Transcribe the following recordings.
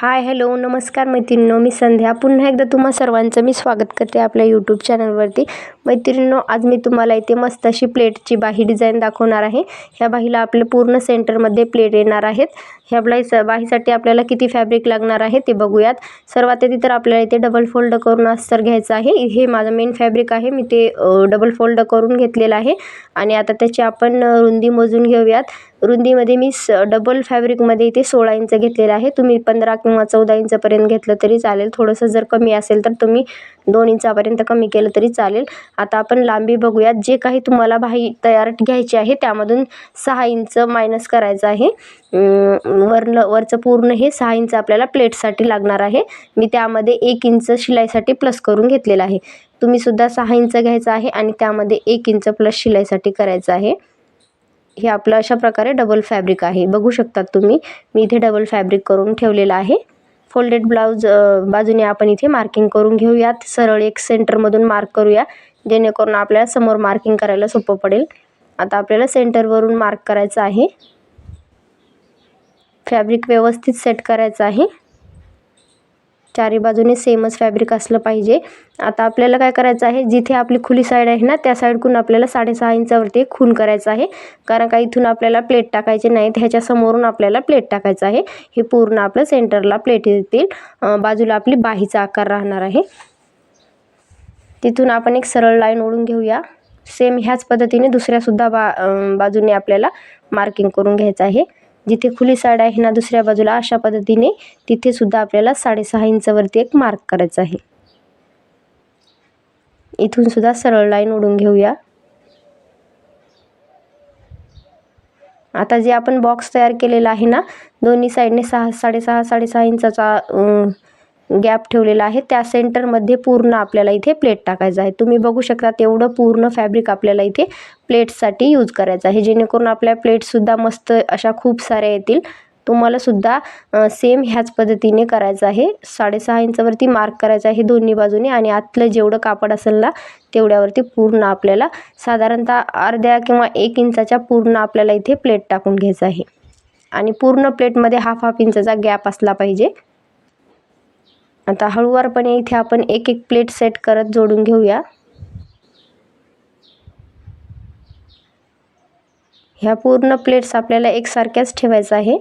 Hi hello नमस्कार मैत्रिणींनो, मी संध्या पुन्हा एकदा तुम्हा सर्वांचं मी स्वागत करते आपल्या यूट्यूब चॅनलवरती। मैत्रिणींनो, आज मी तुम्हाला इथे मस्त अशी प्लेटची बाही डिझाईन दाखवणार आहे। ह्या बाहीला आपल्या पूर्ण सेंटरमध्ये प्लेट येणार आहेत। ह्या बाहीसाठी आपल्याला किती फॅब्रिक लागणार आहे ते बघूयात। सर्वात आधी तर आपल्याला इथे डबल फोल्ड करून अस्तर घ्यायचं आहे। हे माझं मेन फॅब्रिक आहे, मी ते डबल फोल्ड करून घेतलेलं आहे। आणि आता त्याची आपण रुंदी मोजून घेऊयात। रुंदीमध्ये मी डबल फॅब्रिकमध्ये इथे 16 इंच घेतलेलं आहे। तुम्ही 15 किंवा 14 इंचपर्यंत घेतलं तरी चालेल। थोडंसं जर कमी असेल तर तुम्ही 2 इंचापर्यंत कमी केलं तरी चालेल। आता आपण लांबी बघूयात। जे काही तुम्हाला बाही तयार घ्यायची आहे त्यामधून 6 इंच मायनस करायचं आहे। वरचं पूर्ण हे 6 इंच आपल्याला प्लेटसाठी लागणार आहे। मी त्यामध्ये 1 इंच शिलाईसाठी प्लस करून घेतलेलं आहे। तुम्ही सुद्धा 6 इंच घ्यायचं आहे आणि त्यामध्ये 1 इंच प्लस शिलाईसाठी करायचं आहे। हे आपलं अशा प्रकारे डबल फॅब्रिक आहे, बघू शकता तुम्ही। मी इथे डबल फॅब्रिक करून ठेवलेलं आहे। फोल्डेड ब्लाउज बाजूने आपण इथे मार्किंग करून घेऊयात। सरळ एक सेंटरमधून मार्क करूया, जेणेकरून आपल्याला समोर मार्किंग करायला सोपं पडेल। आता आपल्याला सेंटरवरून मार्क करायचं आहे। फॅब्रिक व्यवस्थित सेट करायचं आहे। चारी बाजूने सेमच फॅब्रिक असलं पाहिजे। आता आपल्याला काय करायचं आहे, जिथे आपली खुली साईड आहे ना त्या साईडकडून आपल्याला 6.5 इंचावरती एक खून करायचं आहे। कारण का इथून आपल्याला प्लेट टाकायची नाही, ह्याच्या समोरून आपल्याला प्लेट टाकायचं आहे। हे पूर्ण आपलं सेंटरला प्लेट येतील। बाजूला आपली बाहीचा आकार राहणार आहे। तिथून आपण एक सरळ लाईन ओढून घेऊया। सेम ह्याच पद्धतीने दुसऱ्या सुद्धा बाजूने आपल्याला मार्किंग करून घ्यायचं आहे। जिथे खुली साईड आहे ना दुसऱ्या बाजूला, अशा पद्धतीने तिथे सुद्धा आपल्याला 6.5 इंचावरती एक मार्क करायचं आहे। इथून सुद्धा सरळ लाईन ओढून घेऊया। आता जे आपण बॉक्स तयार केलेला आहे ना, दोन्ही साईडने 6.5 इंचाचा गॅप ठेवलेला आहे। त्या सेंटरमध्ये पूर्ण आपल्याला इथे प्लेट टाकायचं आहे। तुम्ही बघू शकता तेवढं पूर्ण फॅब्रिक आपल्याला इथे प्लेट्ससाठी यूज करायचं आहे, जेणेकरून आपल्या प्लेट्ससुद्धा मस्त अशा खूप साऱ्या येतील। तुम्हाला सुद्धा सेम ह्याच पद्धतीने करायचं आहे। 6.5 इंचावरती मार्क करायचं आहे दोन्ही बाजूने आणि आतलं जेवढं कापड असेल ना तेवढ्यावरती पूर्ण आपल्याला साधारणतः अर्ध्या किंवा 1 इंचाच्या पूर्ण आपल्याला इथे प्लेट टाकून घ्यायचं आहे। आणि पूर्ण प्लेटमध्ये हाफ इंचाचा गॅप असला पाहिजे। आता हळूवारपणे इथे आपण एक एक प्लेट सेट करत जोडून घेऊया। ह्या पूर्ण प्लेट्स आपल्याला एकसारख्याच ठेवायचं आहे।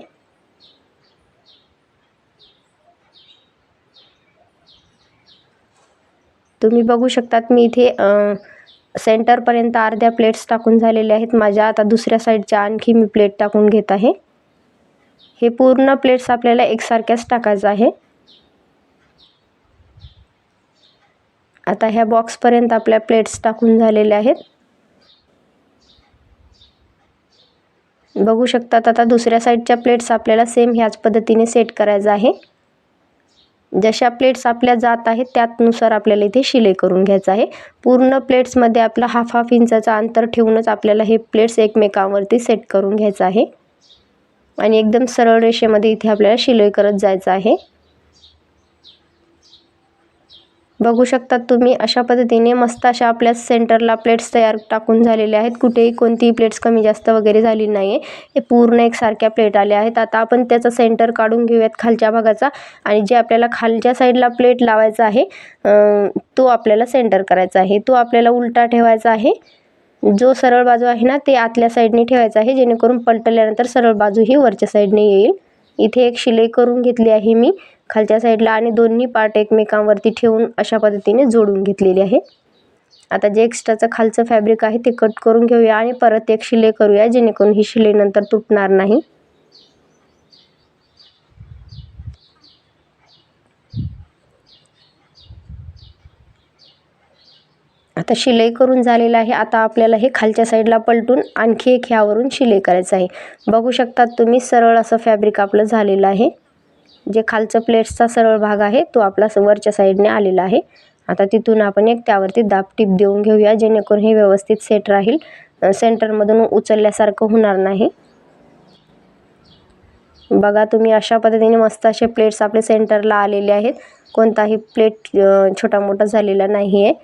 तुम्ही बघू शकतात मी इथे सेंटरपर्यंत अर्ध्या प्लेट्स टाकून झालेल्या आहेत माझ्या। आता दुसऱ्या साईडच्या आणखी मी प्लेट टाकून घेत आहे। हे पूर्ण प्लेट्स आपल्याला एकसारख्याच टाकायचं आहे। आता ह्या बॉक्सपर्यंत आपल्या प्लेट्स टाकून झालेल्या आहेत। बघू शकतात आता दुसऱ्या साईडच्या प्लेट्स आपल्याला सेम ह्याच पद्धतीने सेट करायचं आहे। जशा प्लेट्स आपल्या जात आहेत त्यानुसार आपल्याला इथे शिलाई करून घ्यायचं आहे। पूर्ण प्लेट्समध्ये आपला हाफ इंचाचा अंतर ठेवूनच आपल्याला हे प्लेट्स एकमेकांवरती सेट करून घ्यायचं आहे। आणि एकदम सरळ रेषेमध्ये इथे आपल्याला शिलाई करत जायचं आहे। बघू शकता तुम्ही अशा पद्धतीने मस्त अशा आपल्या सेंटरला प्लेट्स तयार टाकून झालेल्या आहेत। कुठेही कोणतीही प्लेट्स कमी जास्त वगैरे झाली नाही, हे पूर्ण एकसारख्या प्लेट आल्या आहेत। आता आपण त्याचा सेंटर काढून घेऊयात खालच्या भागाचा आणि जे आपल्याला खालच्या साईडला प्लेट लावायचा आहे तो आपल्याला सेंटर करायचा आहे। तो आपल्याला उलटा ठेवायचा आहे। जो सरळ बाजू आहे ना ते आतल्या साईडने ठेवायचा आहे, जेणेकरून पलटल्यानंतर सरळ बाजू ही वरच्या साईडने येईल। इथे एक शिलाई करून घेतली आहे मी खालच्या साईडला आणि दोन्ही पार्ट एकमेकांवरती ठेवून अशा पद्धतीने जोडून घेतलेली आहे। आता जे एक्स्ट्राचं खालचं फॅब्रिक आहे ते कट करून घेऊया आणि परत एक शिलाई करूया, जेणेकरून ही शिलाई नंतर तुटणार नाही। आता शिलाई करून झालेलं आहे। आता आपल्याला हे खालच्या साईडला पलटून आणखी एक ह्यावरून शिलाई करायचं आहे। बघू शकता तुम्ही सरळ असं फॅब्रिक आपलं झालेलं आहे। जे खालचं प्लेट्सचा सरळ भाग आहे तो आपला वरच्या साईडने आलेला आहे। आता तिथून आपण एक त्यावरती दाब टीप देऊन घेऊया, जेणेकरून हे व्यवस्थित सेट राहील, सेंटरमधून उचलल्यासारखं होणार नाही। बघा तुम्ही अशा पद्धतीने मस्त असे प्लेट्स आपले सेंटरला आलेले आहेत। कोणताही प्लेट छोटा मोठा झालेला नाही आहे।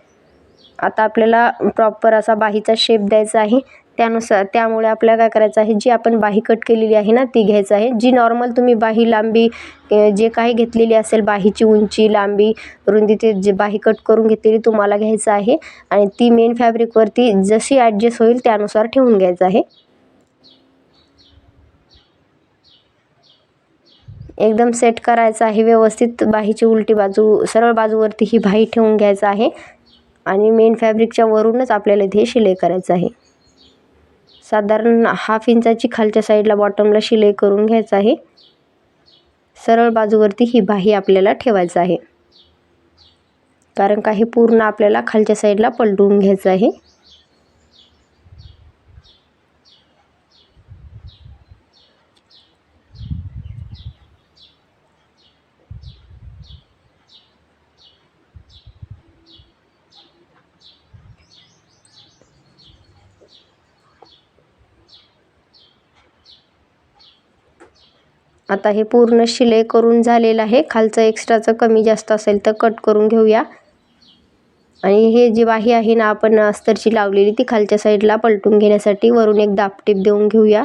आता आपल्याला प्रॉपर असा बाहीचा शेप द्यायचा आहे। त्यामुळे आपल्याला काय करायचं आहे, जी आपण बाही कट केलेली आहे ना ती घ्यायचं आहे. जी नॉर्मल तुम्ही बाही लांबी जे काही घेतलेली असेल, बाहीची उंची, लांबी, रुंदी, ते जे बाही कट करून घेतलेली तुम्हाला घ्यायचं आहे आणि ती मेन फॅब्रिकवरती जशी ॲडजस्ट होईल त्यानुसार ठेवून घ्यायचं आहे. एकदम सेट करायचं आहे व्यवस्थित. बाहीची उलटी बाजू सरळ बाजूवरती ही बाही ठेवून घ्यायचं आहे आणि मेन फॅब्रिकच्या वरूनच आपल्याला इथे शिलाई करायचं आहे. साधारण 1/2 इंचाची खालच्या साईडला बॉटमला शिलाई करून घ्यायचं आहे. सरळ बाजूवरती ही बाही आपल्याला ठेवायचं आहे, कारण का हे पूर्ण आपल्याला खालच्या साईडला पलटवून घ्यायचं आहे. आता हे पूर्ण शिलाई करून झालेलं आहे. खालचं एक्स्ट्राचं कमी जास्त असेल तर कट करून घेऊया. आणि हे जी बाही आहे ना आपण अस्तरची लावलेली, ती खालच्या साईडला पलटून घेण्यासाठी वरून एक दाबटीप देऊन घेऊया.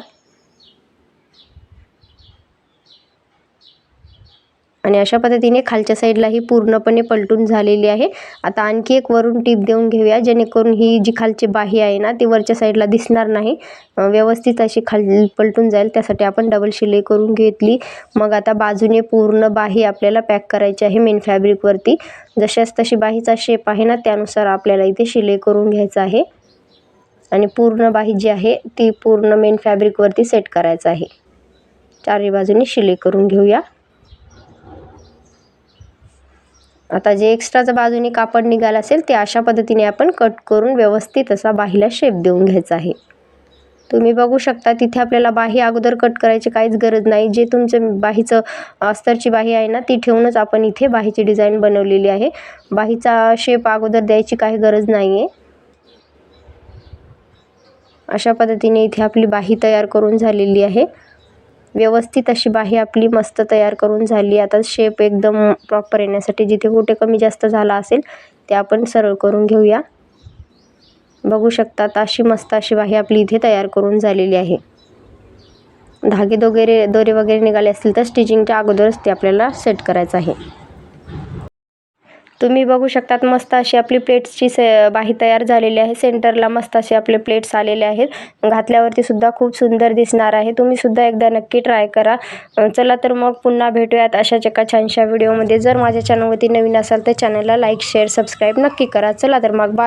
आणि अशा पद्धतीने खालच्या साईडला ही पूर्णपणे पलटून झालेली आहे. आता आणखी एक वरून टीप देऊन घेऊया, जेणेकरून ही जी खालची बाही आहे ना ती वरच्या साईडला दिसणार नाही, व्यवस्थित अशी खाली पलटून जाईल. त्यासाठी आपण डबल शिलाई करून घेतली. मग आता बाजूने पूर्ण बाही आपल्याला पॅक करायची आहे मेन फॅब्रिकवरती. जशास तशी बाहीचा शेप आहे ना त्यानुसार आपल्याला इथे शिलाई करून घ्यायचं आहे आणि पूर्ण बाही जी आहे ती पूर्ण मेन फॅब्रिकवरती सेट करायचं आहे. चारही बाजूने शिलाई करून घेऊया. आता जे एक्स्ट्राचं बाजूने कापड निघालं असेल ते अशा पद्धतीने आपण कट करून व्यवस्थित असा बाहीला शेप देऊन घ्यायचा आहे. तुम्ही बघू शकता तिथे आपल्याला बाही अगोदर कट करायची काहीच गरज नाही. जे तुमचं बाहीचं अस्तरची बाही आहे ना ती ठेवूनच आपण इथे बाहीची डिझाईन बनवलेली आहे. बाहीचा शेप अगोदर द्यायची काही गरज नाही आहे. अशा पद्धतीने इथे आपली बाही तयार करून झालेली आहे. व्यवस्थित अशी बाही आपली मस्त तयार करून झाली. आता शेप एकदम प्रॉपर येण्यासाठी जिथे कुठे कमी जास्त झाला असेल ते आपण सरळ करून घेऊया. बघू शकता अशी मस्त अशी बाही आपली इथे तयार करून झालेली आहे. धागे दोरे वगैरे निघाले असतील तर स्टिचिंगच्या अगोदरच ते आपल्याला सेट करायचं आहे. तुम्ही बघू शकतात मस्त अशी आपली प्लेट्सची बाही तयार झालेली आहे. सेंटरला मस्त असे आपले प्लेट्स आलेले आहेत. घातल्यावरती सुद्धा खूप सुंदर दिसणार आहे. तुम्ही सुद्धा एकदा नक्की ट्राय करा. चला तर मग पुन्हा भेटूयात अशाच एका छानशा व्हिडिओमध्ये. जर माझ्या चॅनलवरती नवीन असाल तर चॅनलला लाईक, शेअर, सबस्क्राईब नक्की करा. चला तर मग बाय.